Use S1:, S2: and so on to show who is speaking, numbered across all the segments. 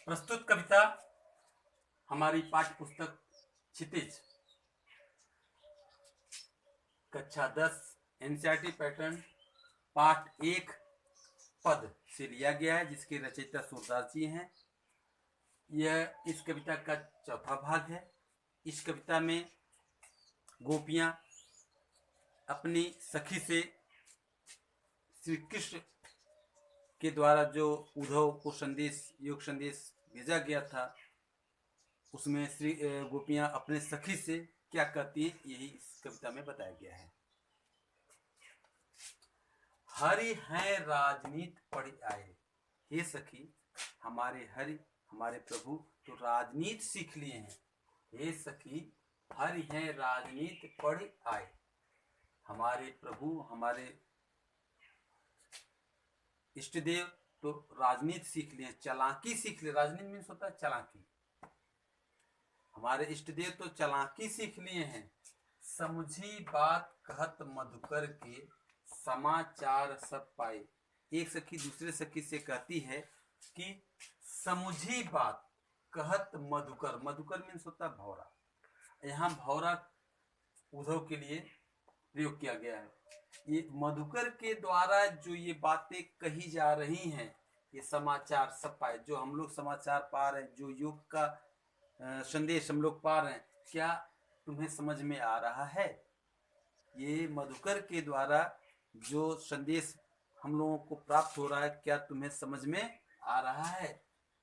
S1: प्रस्तुत कविता हमारी पाठ्य पुस्तक क्षितिज कक्षा 10 एनसीईआरटी पैटर्न पाठ 1 पद से लिया गया है, जिसके रचयिता सूरदास जी हैं। यह इस कविता का चौथा भाग है। इस कविता में गोपियां अपनी सखी से श्री कृष्ण के द्वारा जो उद्धव को योग संदेश भेजा गया था, उसमें श्री गोपियां अपने सखी से क्या कहती है, यही इस कविता में बताया गया है। हरि हैं राजनीत पढ़ आए, हे सखी हमारे हरि हमारे प्रभु तो राजनीति सीख लिए हैं। हे सखी हरि हैं राजनीति पढ़ आए, हमारे प्रभु हमारे इष्ट देव तो राजनीति सीख लिए, चालाकी सीख लिए। राजनीति मीन्स होता है चालाकी। हमारे इष्ट देव तो चालाकी सीख लिए हैं। समझी बात कहत मधुकर के, समाचार सब पाए। एक सखी दूसरे सखी से कहती है कि समझी बात कहत मधुकर। मधुकर मीन्स होता है भौरा। यहाँ भौरा उद्धव के लिए प्रयोग किया गया है। ये मधुकर के द्वारा जो ये बातें कही जा रही हैं, ये समाचार सब पाए, जो हम लोग समाचार पा रहे हैं, जो योग का संदेश हम लोग पा रहे हैं, क्या तुम्हें समझ में आ रहा है? ये मधुकर के द्वारा जो संदेश हम लोगों को प्राप्त हो रहा है, क्या तुम्हें समझ में आ रहा है?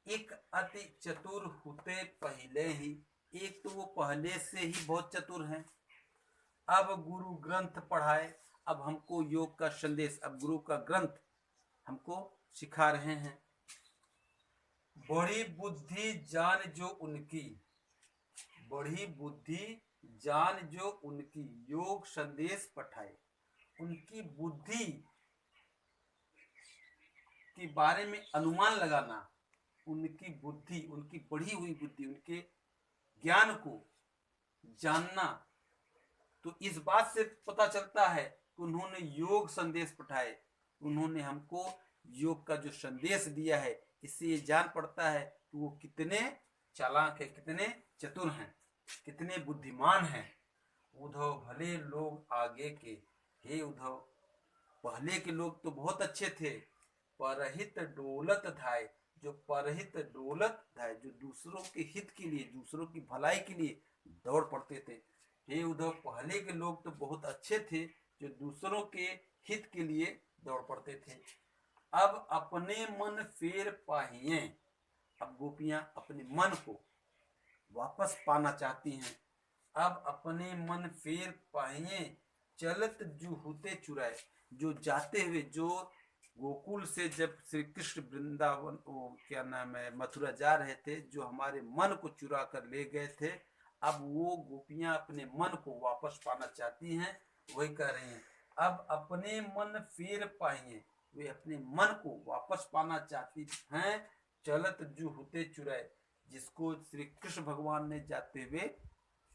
S1: एक अति चतुर होते पहले ही, एक तो वो पहले से ही बहुत चतुर हैं। अब गुरु ग्रंथ पढ़ाए, अब हमको योग का संदेश, अब गुरु का ग्रंथ हमको सिखा रहे हैं। बड़ी बुद्धि जान जो उनकी, बड़ी बुद्धि जान जो उनकी, योग संदेश पठाए। उनकी बुद्धि के बारे में अनुमान लगाना, उनकी बुद्धि, उनकी बढ़ी हुई बुद्धि, उनके ज्ञान को जानना, तो इस बात से पता चलता है कि उन्होंने योग संदेश पठाए। उन्होंने हमको योग का जो संदेश दिया है, इससे ये जान पड़ता है कि वो कितने चालाक है, कितने चतुर हैं, कितने बुद्धिमान हैं। उद्धव भले लोग आगे के, हे उद्धव पहले के लोग तो बहुत अच्छे थे। परहित डोलत धाय, जो परहित डोलत धाय, जो दूसरों के हित के लिए, दूसरों की भलाई के लिए दौड़ पड़ते थे। हे उद्धव पहले के लोग तो बहुत अच्छे थे, जो दूसरों के हित के लिए दौड़ पड़ते थे। अब अपने मन फेर पाहिए, अब गोपियां अपने मन को वापस पाना चाहती हैं। अब अपने मन फेर पाहिए, चलत जूहुते चुराए, जो जाते हुए, जो गोकुल से जब श्री कृष्ण वृंदावन, क्या नाम है, मथुरा जा रहे थे, जो हमारे मन को चुरा कर ले गए थे, अब वो गोपियां अपने मन को वापस पाना चाहती हैं। वही कह रही हैं, अब अपने मन फेर पाइए, वे अपने मन को वापस पाना चाहती हैं। चलत जूहुते चुराए, जिसको श्री कृष्ण भगवान ने जाते हुए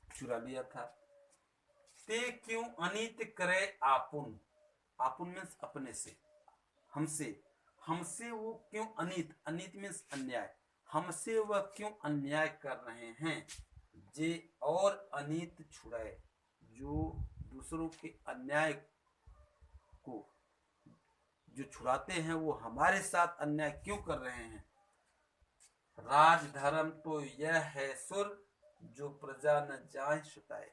S1: चुरा लिया था। ते क्यों अनित करे आपुन, आपुन मीन्स अपने से, हमसे, हमसे वो क्यों अनित, अनित मीन्स अन्याय, हमसे वह क्यों अन्याय कर रहे हैं। जे और अनित छुड़ाए, जो दूसरों के अन्याय को जो छुड़ाते हैं, वो हमारे साथ अन्याय क्यों कर रहे हैं। राज धर्म तो यह है सुर, जो प्रजा न जाए सुताए।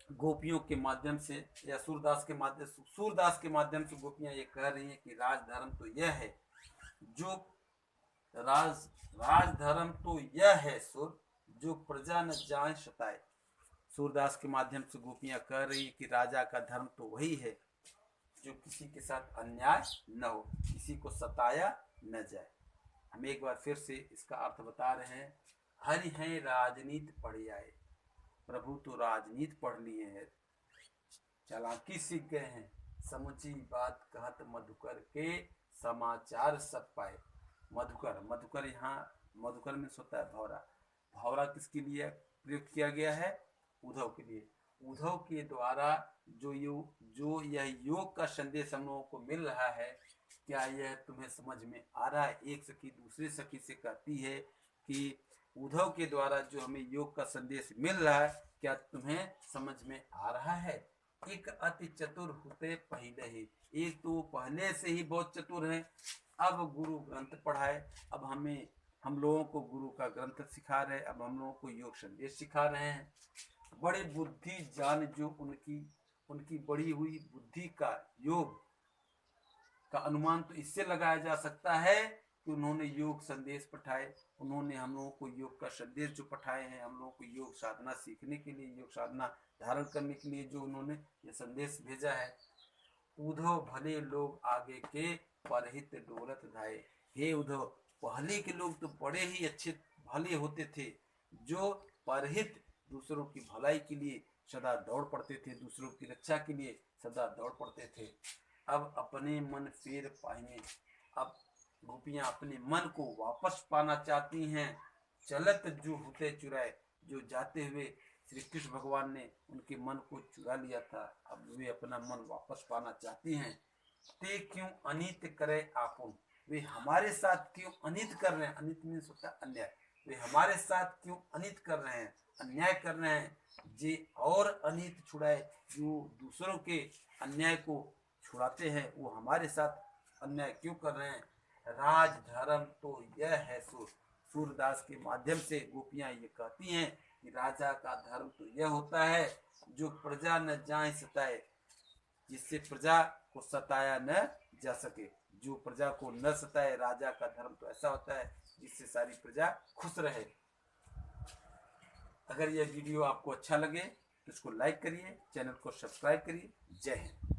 S1: गोपियों के माध्यम से या सूरदास के माध्यम से गोपियां ये कह रही हैं कि राज धर्म तो यह है, जो राज धर्म तो यह है सुर, जो प्रजा न जाए सताए। सूरदास के माध्यम से गोपियां कह रही है कि राजा का धर्म तो वही है, जो किसी के साथ अन्याय न हो, किसी को सताया न जाए। हम एक बार फिर से इसका अर्थ बता रहे हैं। हरि हैं राजनीति पढ़ आए, प्रभु तो राजनीति पढ़ लिए हैं, चालाकी सीख गए हैं। समुची बात कहत मधुकर के, समाचार सब पाए। मधुकर, मधुकर यहाँ मधुकर में होता है भौरा। भौरा किसके लिए प्रयुक्त किया गया है? उद्धव के लिए। उद्धव के द्वारा जो यह योग का संदेश हम लोगों को मिल रहा है, क्या यह तुम्हें समझ में आ रहा है? एक सखी दूसरे सखी से कहती है कि उद्धव के द्वारा जो हमें योग का संदेश मिल रहा है, क्या तुम्हें समझ में आ रहा है? एक अति चतुर होते पहले ही, एक तो पहले से ही बहुत चतुर है, अब गुरु ग्रंथ पढ़ाए, अब हम लोगों को गुरु का ग्रंथ सिखा रहे, अब हम लोगों को योग संदेश सिखा रहे हैं। बड़े बुद्धि जान जो उनकी उनकी बढ़ी हुई बुद्धि का योग का अनुमान तो इससे लगाया जा सकता है कि उन्होंने योग संदेश पठाए, उन्होंने हम लोगों को योग का संदेश जो पठाए हैं, हम लोगों को योग साधना सीखने के लिए, योग साधना धारण करने के लिए जो उन्होंने ये संदेश भेजा है। उद्धव भले लोग आगे के परहित डोरत धाये। हे उद्धव, पहले के लोग तो बड़े ही अच्छे भले होते थे, जो परहित दूसरों की भलाई के लिए सदा दौड़ पड़ते थे, दूसरों की रक्षा के लिए सदा दौड़ पड़ते थे। अब अपने मन फेर पाएंगे, अब गोपियां अपने मन को वापस पाना चाहती हैं। चलत जो होते चुराए, जो जाते हुए श्री कृष्ण भगवान ने उनके मन को चुरा लिया था, अब वे अपना मन वापस पाना चाहती हैं। ते क्यों अनित करे आपुन, वे हमारे साथ क्यों अनित कर रहे हैं? अनित मीन्स होता है अन्याय। वे हमारे साथ क्यों अनित कर रहे हैं, अन्याय कर रहे हैं? जे और अनित छुड़ाए, जो दूसरों के अन्याय को छुड़ाते हैं, वो हमारे साथ अन्याय क्यों कर रहे हैं? राज धर्म तो यह है सुर, सूरदास के माध्यम से गोपियां ये कहती हैं कि राजा का धर्म तो यह होता है जो प्रजा न जाए सताए, जिससे प्रजा को सताया न जा सके, जो प्रजा को न सताए। राजा का धर्म तो ऐसा होता है जिससे सारी प्रजा खुश रहे। अगर यह वीडियो आपको अच्छा लगे तो इसको लाइक करिए, चैनल को सब्सक्राइब करिए। जय हिंद।